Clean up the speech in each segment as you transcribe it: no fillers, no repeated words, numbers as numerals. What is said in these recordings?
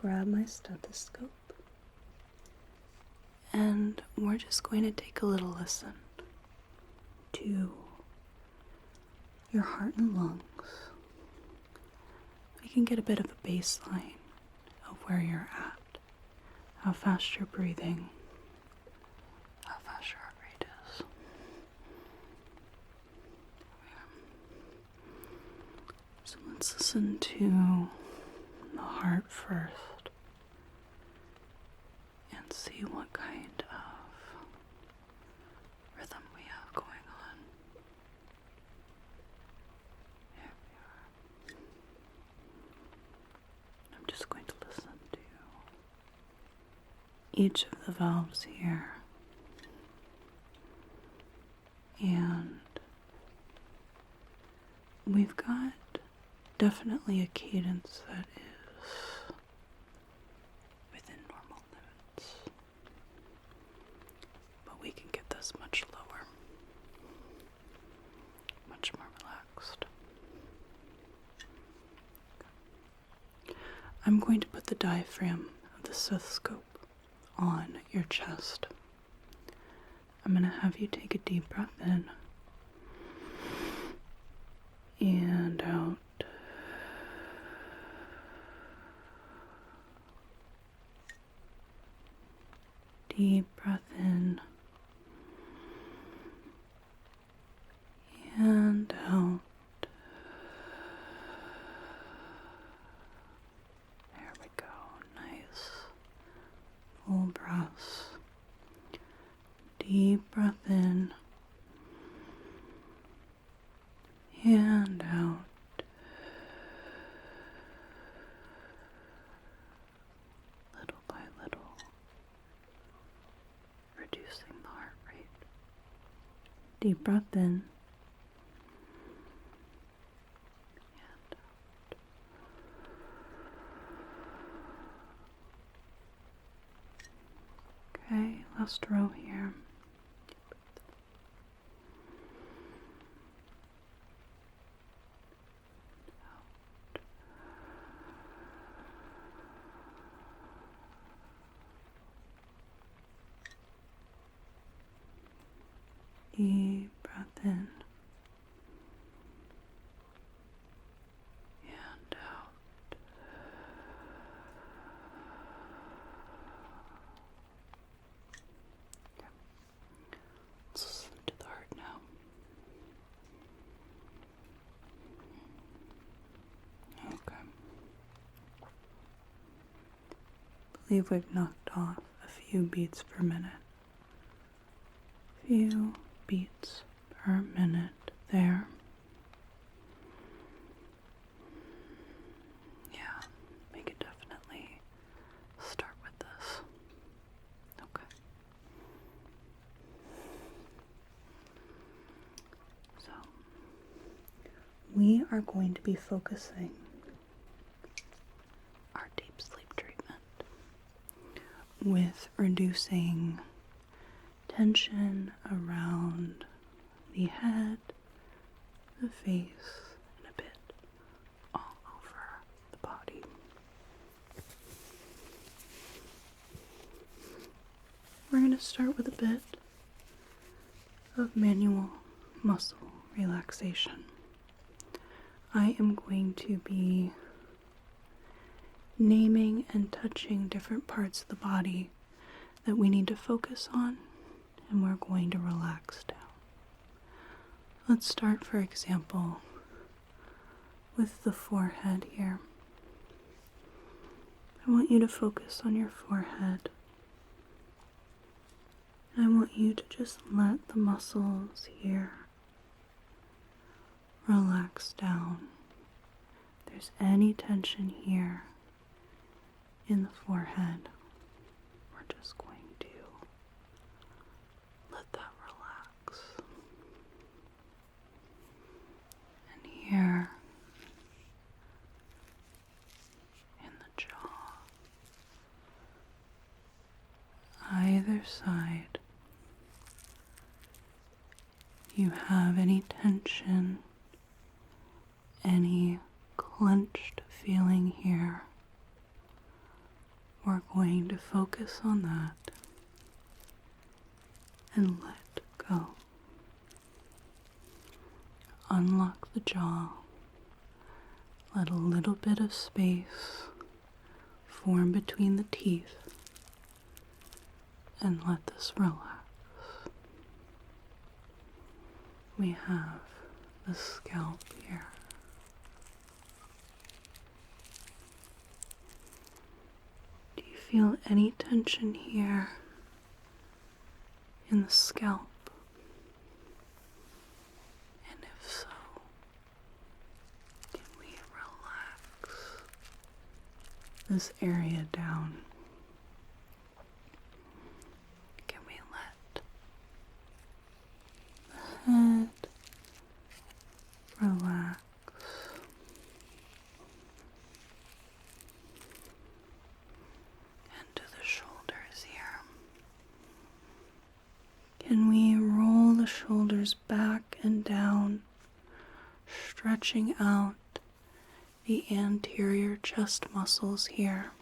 grab my stethoscope and we're just going to take a little listen to your heart and lungs. We can get a bit of a baseline of where you're at, how fast you're breathing, how fast your heart rate is. So let's listen to the heart first and see what kind of rhythm we have going on. Here we are. I'm just going to listen to each of the valves here. And we've got definitely a cadence that is within normal limits, but we can get this much lower, much more relaxed. I'm going to put the diaphragm of the stethoscope on your chest. I'm going to have you take a deep breath in and out. Deep breath in and out. There we go. Nice. Full breaths. Deep breath in and out. Little by little, reducing the heart rate. Deep breath in and out. Okay, last row here. Deep breath in and out. Okay. Let's listen to the heart now. Okay. I believe we've knocked off a few beats per minute. Few beats per minute there. Yeah, we could definitely start with this. Okay. So, we are going to be focusing our deep sleep treatment with reducing tension around the head, the face, and a bit all over the body. We're going to start with a bit of manual muscle relaxation. I am going to be naming and touching different parts of the body that we need to focus on, and we're going to relax down. Let's start, for example, with the forehead here. I want you to focus on your forehead. I want you to just let the muscles here relax down. If there's any tension here in the forehead, we're just going to let that relax. And here in the jaw, either side, you have any tension, any clenched feeling here, we're going to focus on that and let go. Unlock the jaw. Let a little bit of space form between the teeth and let this relax. We have the scalp here. Do you feel any tension here in the scalp? And if so, can we relax this area down? Can we let the head relax? And to the shoulders here. Can we roll the shoulders back and down, stretching out the anterior chest muscles here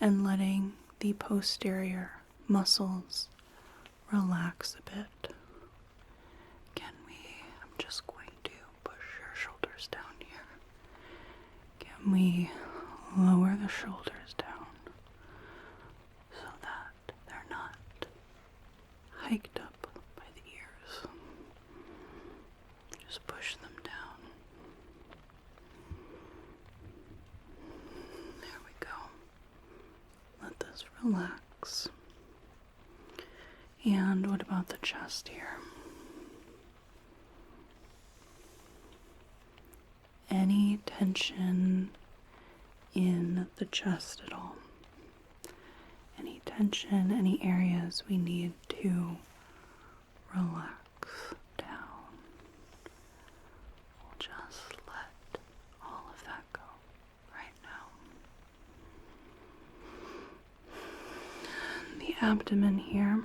and letting the posterior muscles relax a bit? Can we, I'm just going to push your shoulders down here. Can we lower the shoulders down so that they're not hiked up by the ears? Just push them down. There we go. Let this relax. And what about the chest here? Any tension in the chest at all? Any tension, any areas we need to relax down? We'll just let all of that go right now. The abdomen here.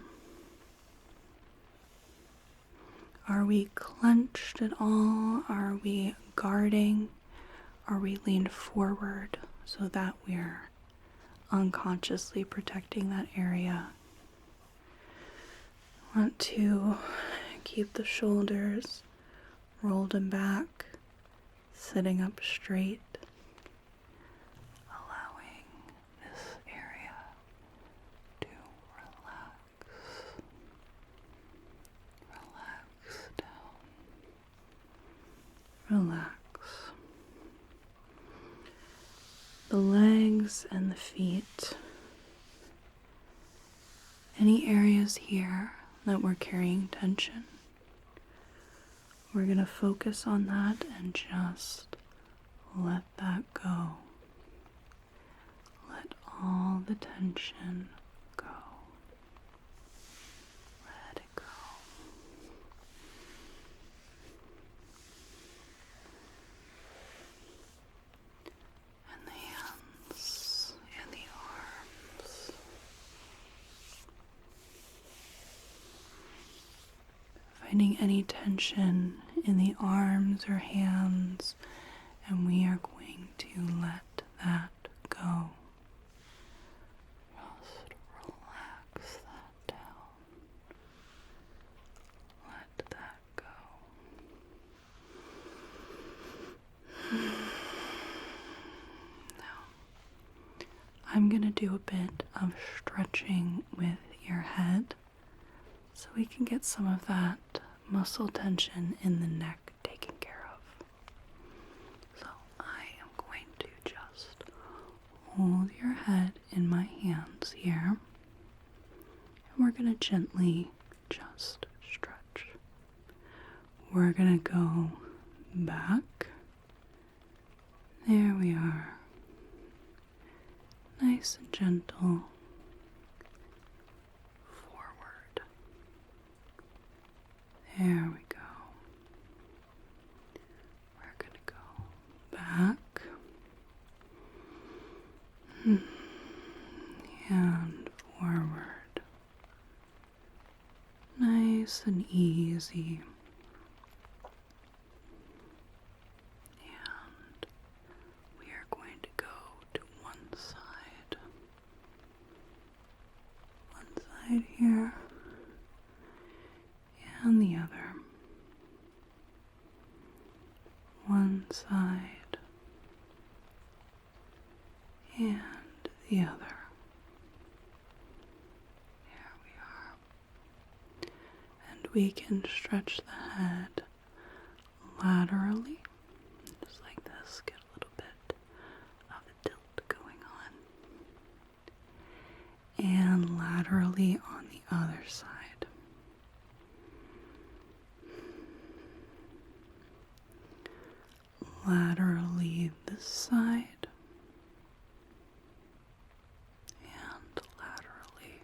Are we clenched at all? Are we guarding? Are we leaned forward so that we're unconsciously protecting that area? Want to keep the shoulders rolled and back, sitting up straight, allowing this area to relax. Relax down. Relax. The legs and the feet. Any areas here that we're carrying tension, we're going to focus on that and just let that go. Let all the tension go. Let it go. And the hands and the arms. Finding any tension in the arms or hands, and we are going to let that go. Just relax that down. Let that go. Now, I'm going to do a bit of stretching with your head so we can get some of that muscle tension in the neck taken care of. So I am going to just hold your head in my hands here, and we're going to gently just stretch. We're going to go back. There we are. Nice and gentle. Forward. There we go. We're going to go back. And forward. Nice and easy. And we are going to go to one side. the other. Here we are. And we can stretch the head laterally, just like this, get a little bit of a tilt going on. And laterally on the other side. Laterally this side, and laterally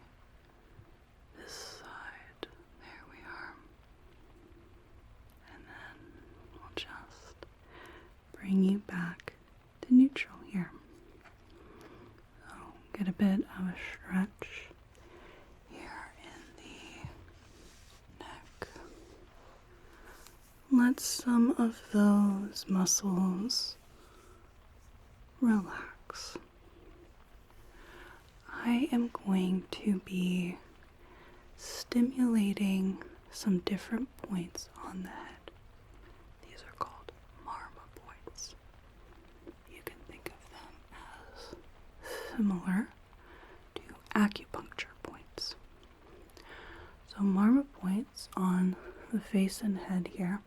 this side. There we are. And then we'll just bring you back to neutral here. So get a bit of a stretch here in the neck. Let some of those muscles relax. I am going to be stimulating some different points on the head. These are called Marma points. You can think of them as similar to acupuncture points. So Marma points on the face and head here.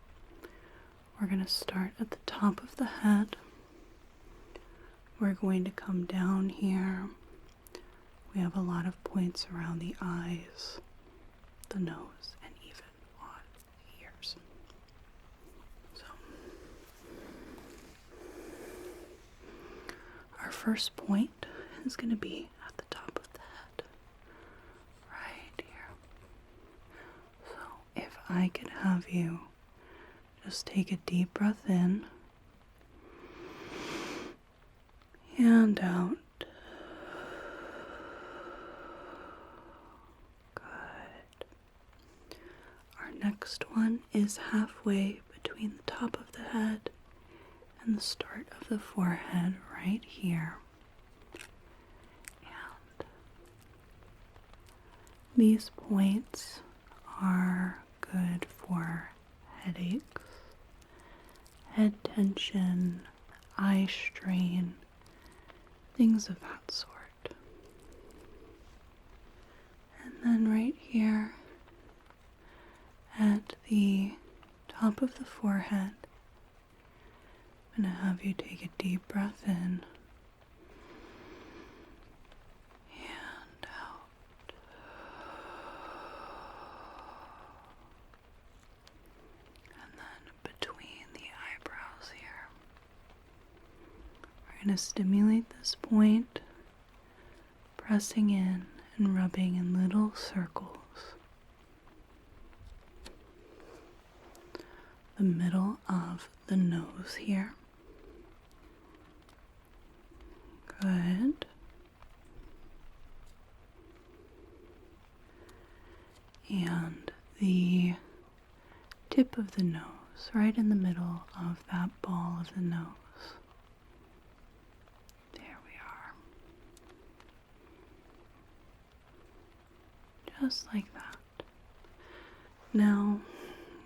We're going to start at the top of the head. We're going to come down here. We have a lot of points around the eyes, the nose, and even on the ears. So, our first point is going to be at the top of the head, right here. So, if I could have you just take a deep breath in and out. Good. Our next one is halfway between the top of the head and the start of the forehead, right here. And these points are good for headaches, head tension, eye strain, things of that sort. And then right here at the top of the forehead, I'm going to have you take a deep breath in and out. And then between the eyebrows here, we're going to stimulate this point, pressing in and rubbing in little circles. The middle of the nose here. Good. And the tip of the nose, right in the middle of that ball of the nose. There we are. Just like that. Now,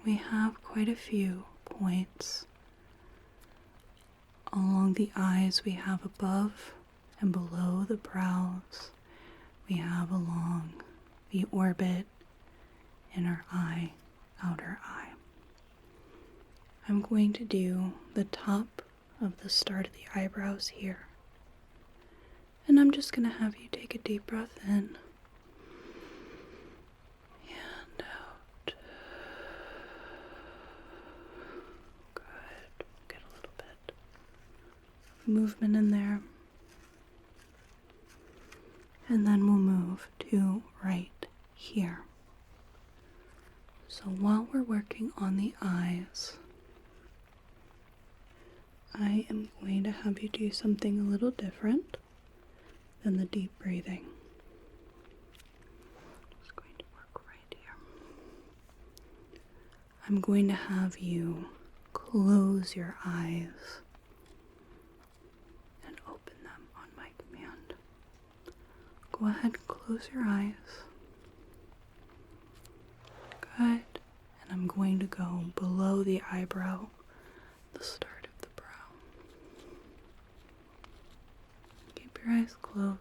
we have quite a few points along the eyes. We have above and below the brows. We have along the orbit, inner eye, outer eye. I'm going to do the top of the start of the eyebrows here. And I'm just going to have you take a deep breath in and out. Good. Get a little bit of movement in there. And then we'll move to right here. So while we're working on the eyes, I am going to have you do something a little different than the deep breathing. Just going to work right here. I'm going to have you close your eyes and open them on my command. Go ahead, close your eyes. Good. And I'm going to go below the eyebrow, the start of the brow. Keep your eyes closed.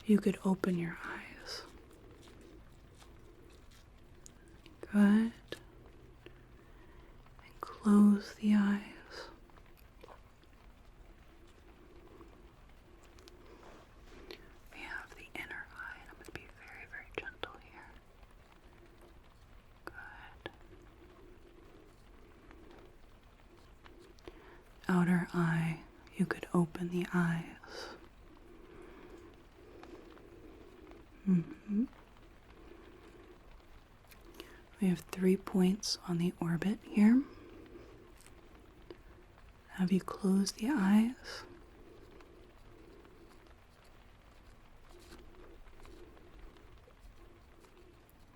you could open your eyes. Good. And close the eyes. We have the inner eye, and I'm going to be very, very gentle here. Good. Outer eye, you could open the eyes. We have 3 points on the orbit here. Have you closed the eyes?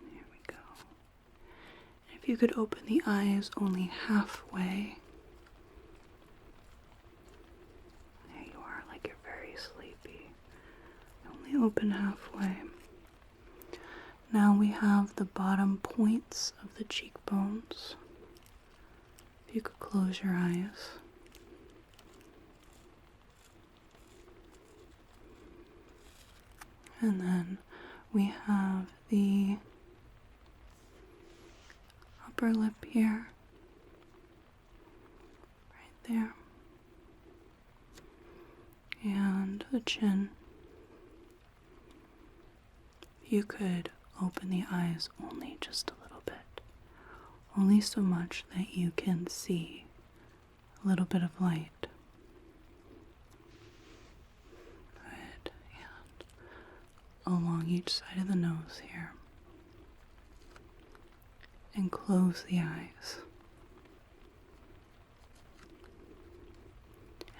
There we go. If you could open the eyes only halfway. There you are, like you're very sleepy. Only open halfway. Now we have the bottom points of the cheekbones. If you could close your eyes. And then we have the upper lip here, right there, and the chin. You could open the eyes only just a little bit, only so much that you can see a little bit of light. Good, and along each side of the nose here. And close the eyes.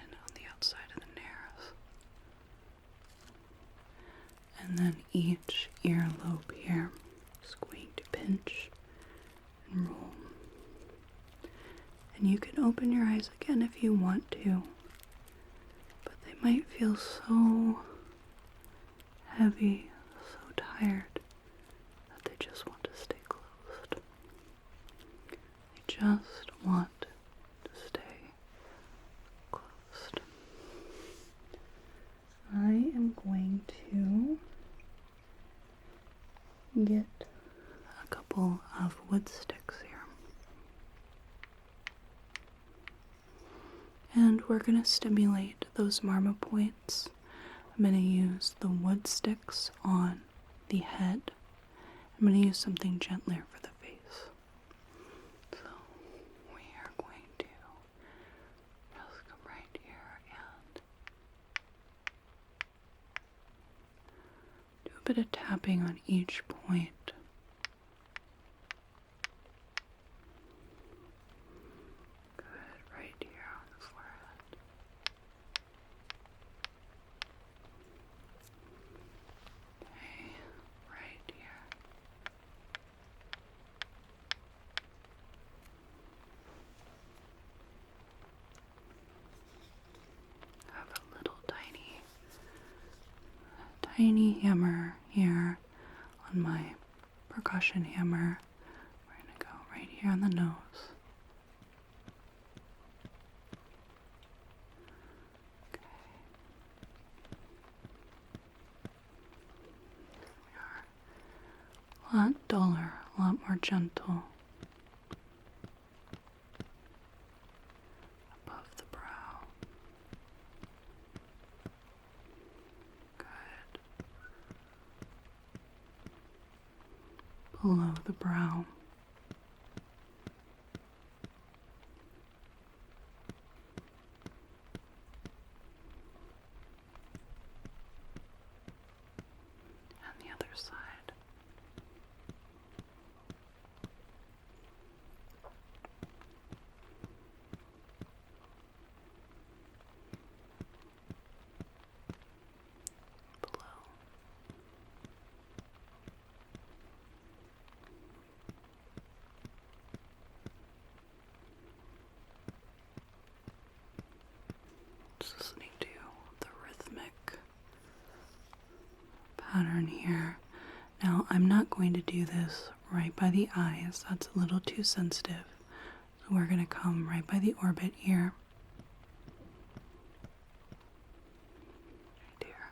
And on the outside of the nares. And then each earlobe here is going to pinch and roll. And you can open your eyes again if you want to, but they might feel so heavy, so tired, that they just want to stay closed. They just want to stay closed. I am going to get a couple of wood sticks here. And we're going to stimulate those Marma points. I'm going to use the wood sticks on the head. I'm going to use something gentler for the face. So we are going to just come right here and do a bit of tapping on each point. Good, right here on the forehead. Okay, right here. I have a little tiny hammer here on my percussion hammer. We're going to go right here on the nose. Okay. We are a lot duller, a lot more gentle. Above the brow. Good. Below the brow. And the other side. Below. Just listening to the rhythmic pattern here. Now, I'm not going to do this right by the eyes. That's a little too sensitive. So we're going to come right by the orbit here. Right here.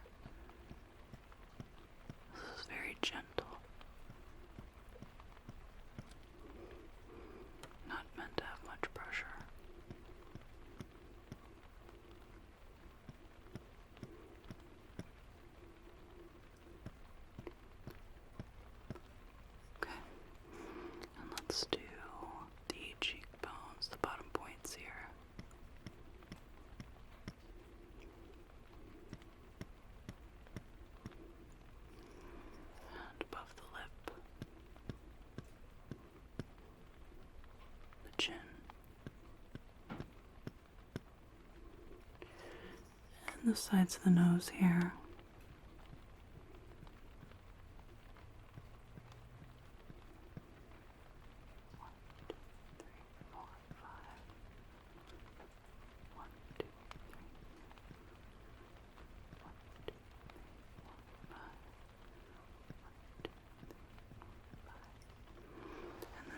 the sides of the nose here.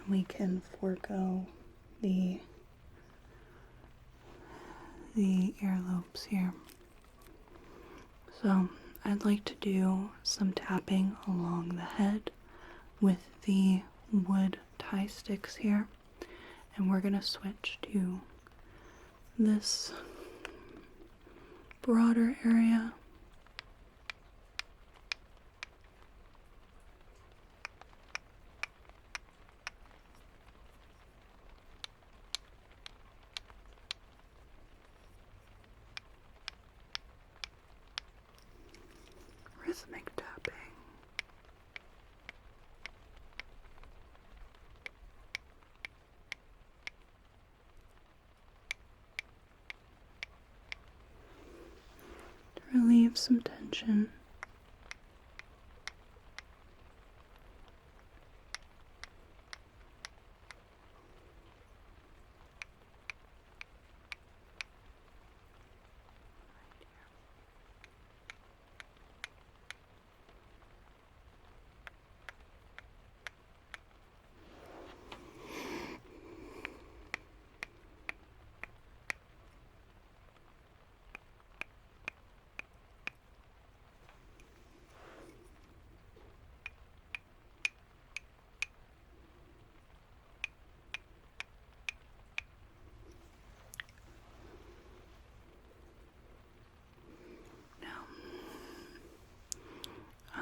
We can forego the earlobes here. So I'd like to do some tapping along the head with the wood tie sticks here, and we're going to switch to this broader area. Rhythmic tapping. To relieve some tension.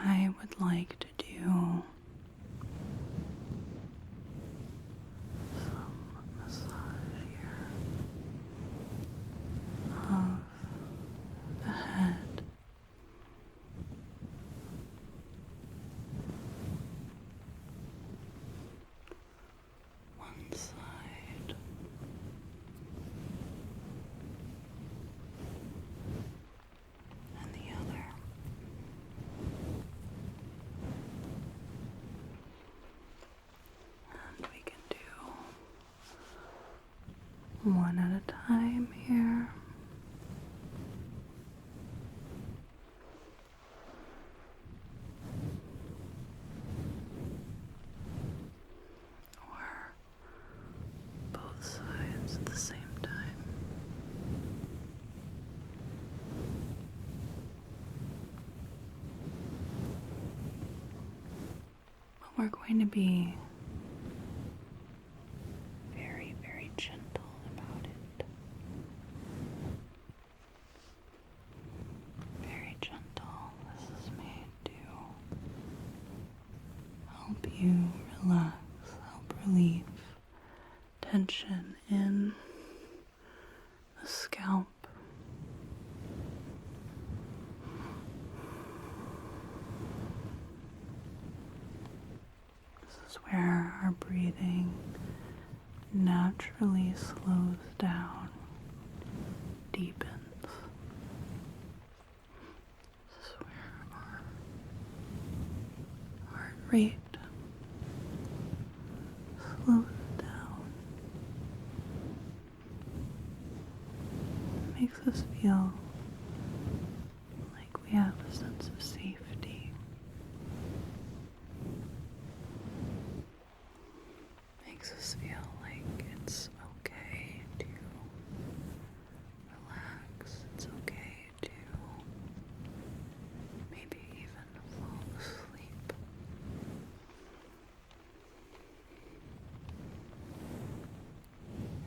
I would like to do some massage here of the head. One side. And the other. And we can do one at a time here. Or both sides at the same time. But we're going to be very, very gentle about it. Very gentle. This is made to help you relax, help relieve tension in the scalp. This is where our breathing naturally slows down, deepens. This is where our heart rate slows down. It makes us feel like we have a sense of safety. Makes us feel like it's okay to relax. It's okay to maybe even fall asleep.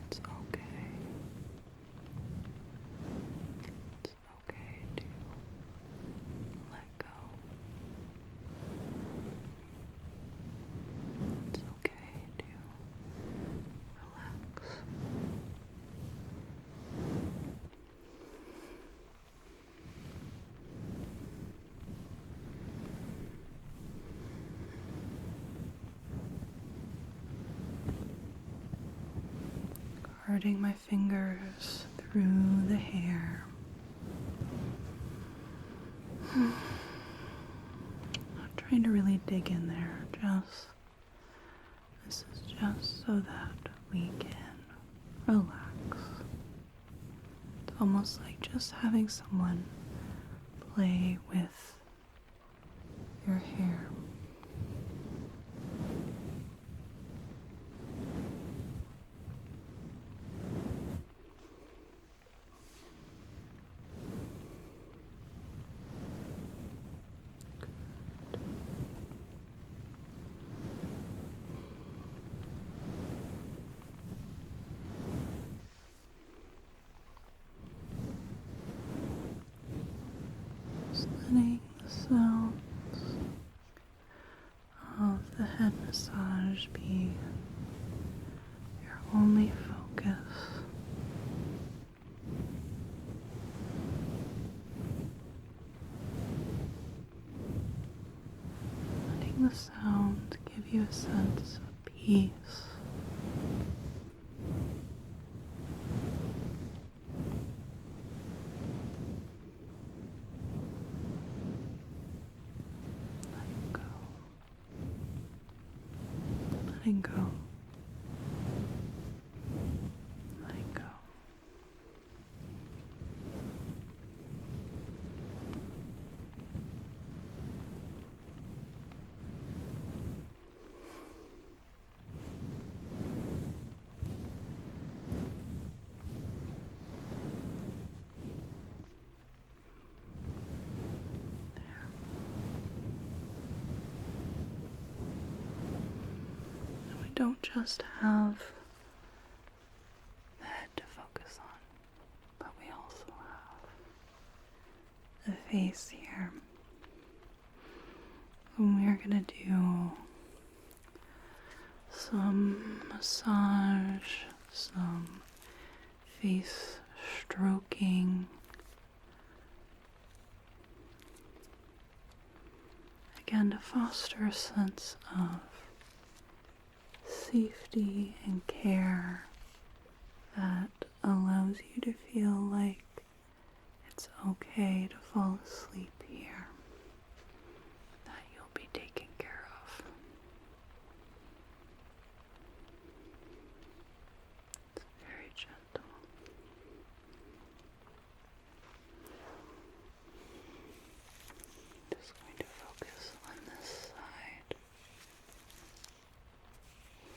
It's okay. It's okay to let go. It's okay to relax. Guarding my fingers through the hair. Not trying to really dig in there, this is just so that we can relax. It's almost like just having someone play with your hair. Just letting the sounds of the head massage be your only focus. Letting the sound give you a sense of peace. Letting go. Letting go. Letting go. And we don't just have the head to focus on, but we also have the face here. And we're gonna do some massage, some face stroking. Again, to foster a sense of safety and care that allows you to feel like it's okay to fall asleep here, that you'll be taken care of. It's very gentle. Just going to focus on this side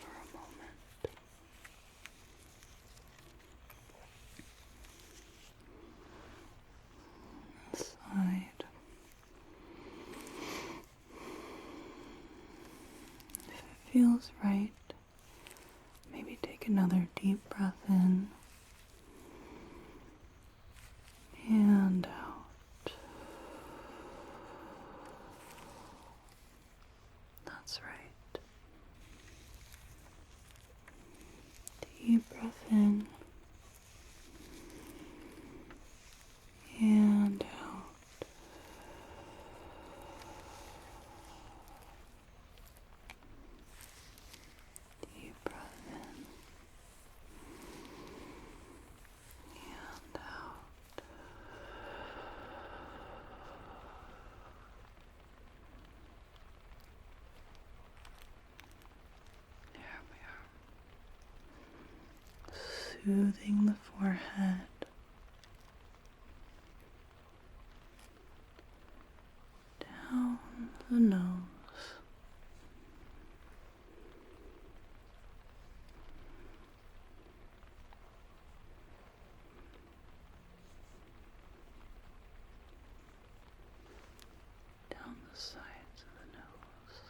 for a moment. This side. If it feels right, maybe take another deep breath in and out. That's right. Deep breath in and out. Deep breath in and out. There we are. Soothing the forehead. Down the nose. Down the sides of the nose.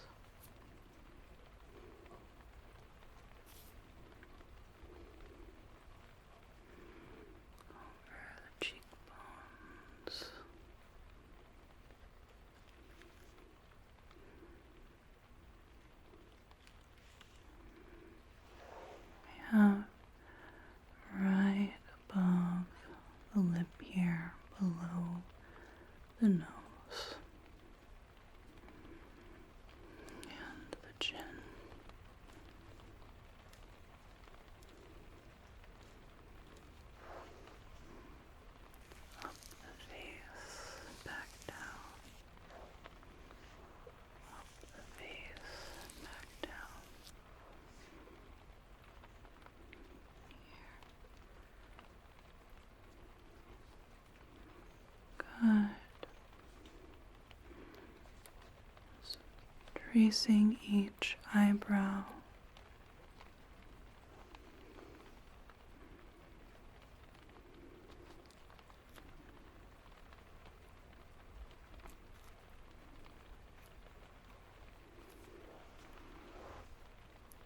tracing each eyebrow.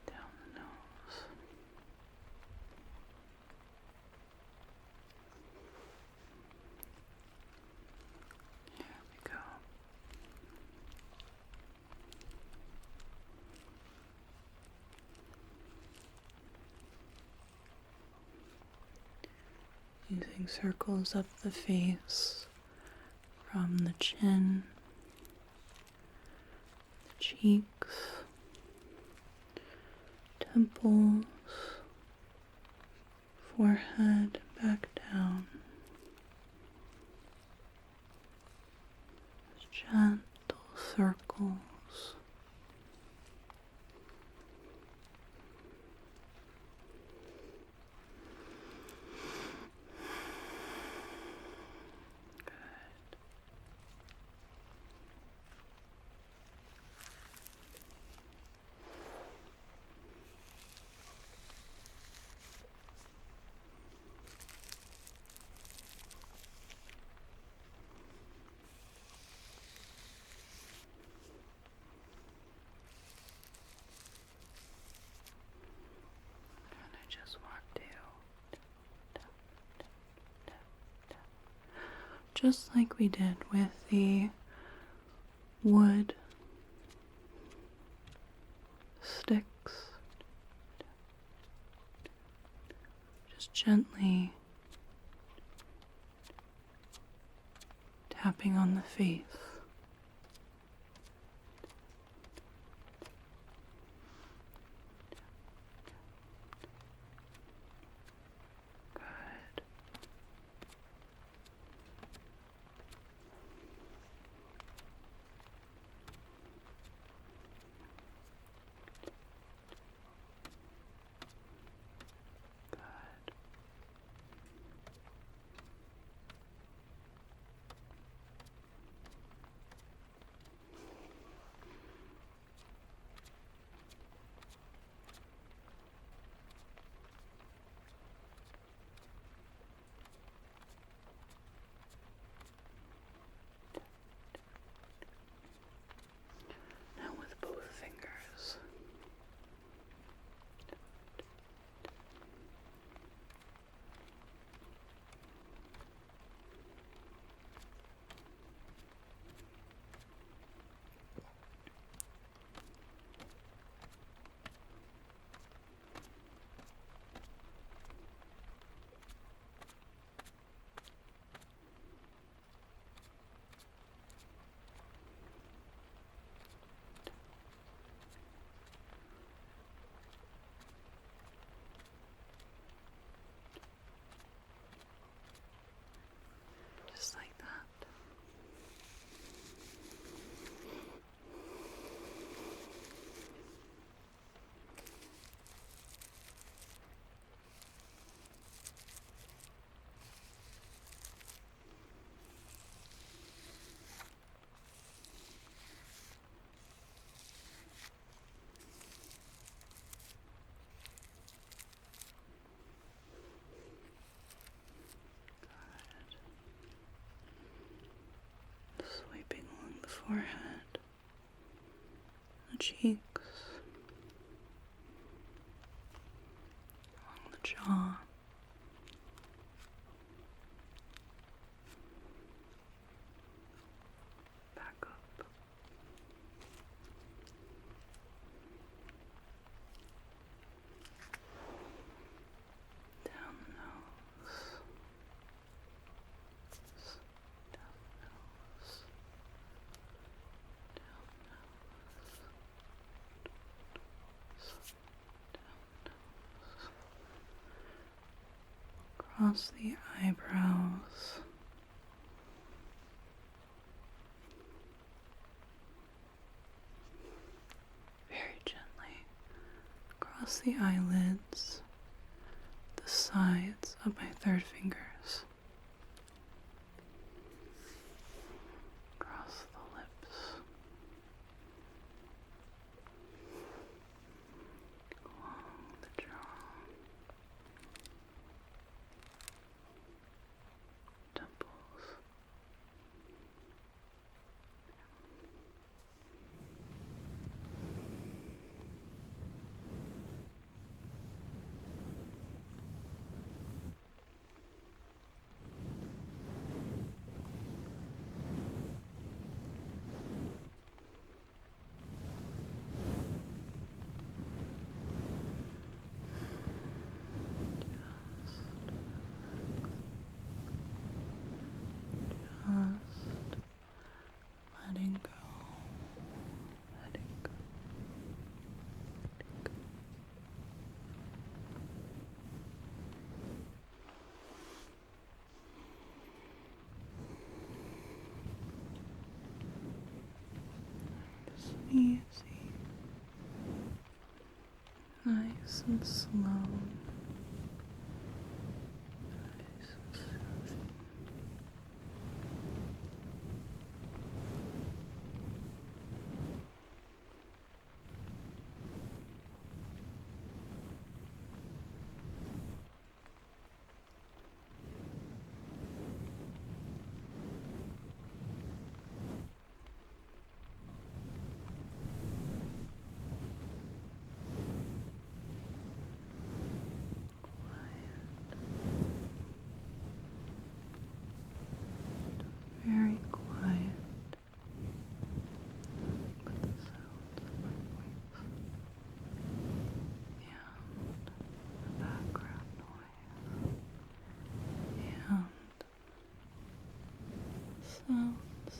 Down the nose. Here we go. Using circles up the face from the chin, the cheeks, temples, forehead, back down. Gentle circles. Just want to just like we did with the wood sticks, just gently tapping on the face. Just like that. Sweeping along the forehead, the cheeks, along the jaw, back up, down the nose, down the nose. Across the eyebrows, very gently across the eyelids, the sides of my third fingers, across the lips, Nice and slow. Nice and soothing. Very quiet with the sounds of my voice and the background noise and sounds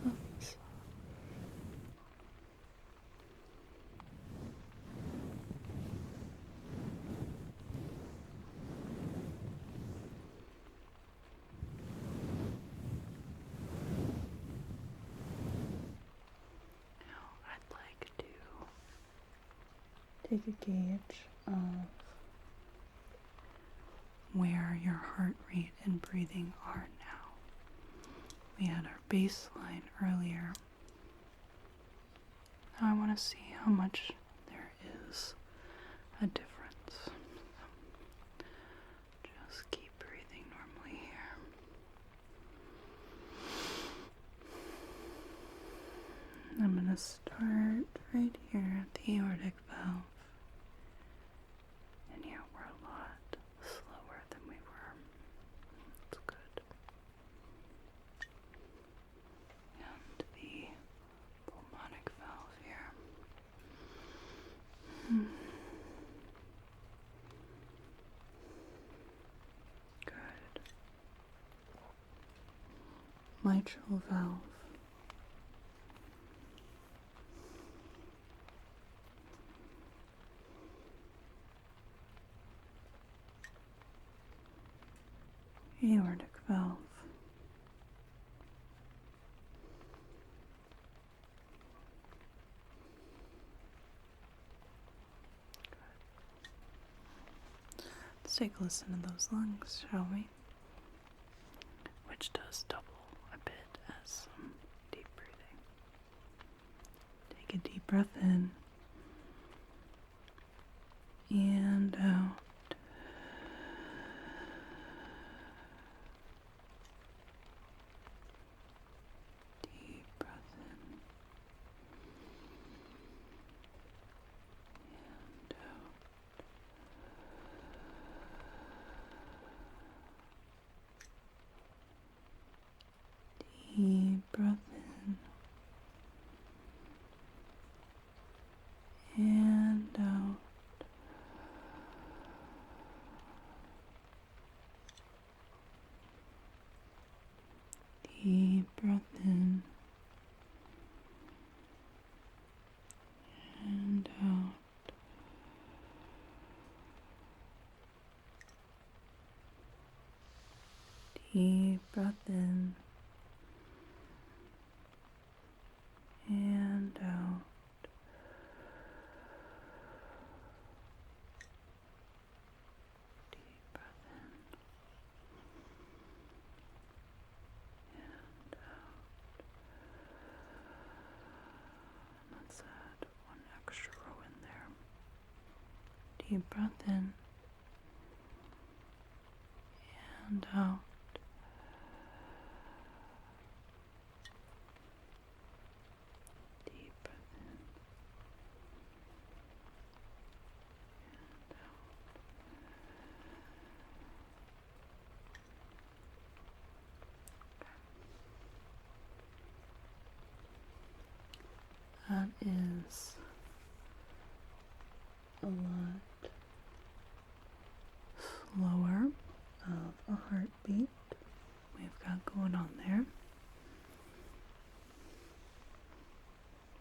of massage. I'd like to take a gauge of where your heart rate and breathing are now. We had our baseline earlier. Now I want to see how much there is a difference. Just keep breathing normally here. I'm going to start right here at the aortic valve. And yeah, we're a lot slower than we were. That's good. And the pulmonic valve here. Good. Mitral valve. Aortic valve. Let's take a listen to those lungs, shall we? Which does double a bit as some deep breathing. Take a deep breath in and out. Deep breath in and out. Deep breath in and out. Deep breath in and out. Deep breath in and out. Deep breath in and out. Let's add one extra row in there. Deep breath in and out. Deep breath in and out. That is a lot slower of a heartbeat we've got going on there.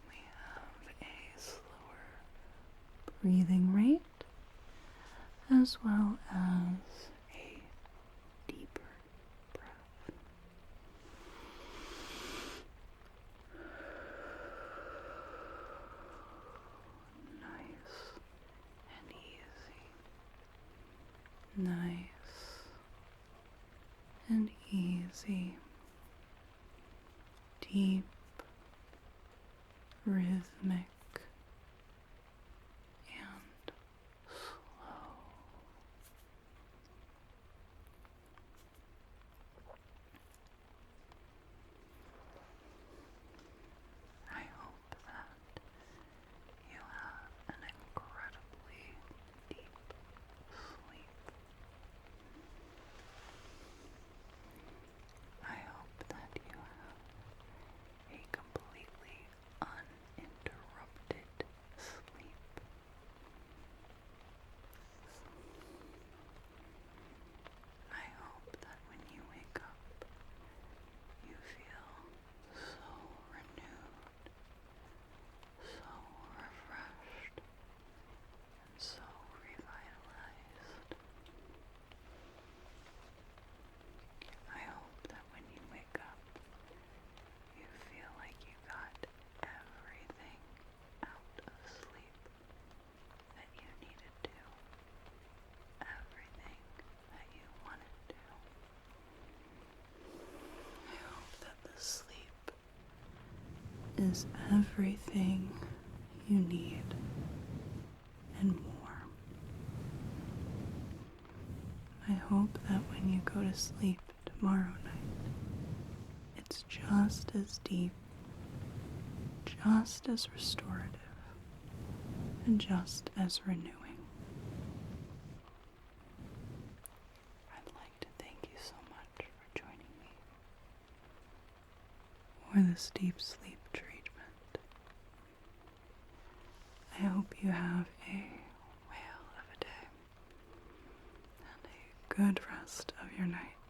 We have a slower breathing rate as well as a deeper breath. Nice and and easy, deep, rhythmic, and slow. I hope that you have an incredibly deep sleep. I hope that you have a completely uninterrupted sleep. I hope that when you wake up, you feel so renewed, so refreshed, and so revitalized. I hope that when you wake up, you feel like you got everything out of sleep that you needed to, everything that you wanted to. I hope that the sleep is everything you need and more. I hope that when you go to sleep tomorrow night, it's just as deep, just as restorative, and just as renewing. I'd like to thank you so much for joining me for this deep sleep treatment. I hope you have a whale of a day and a good rest of your night.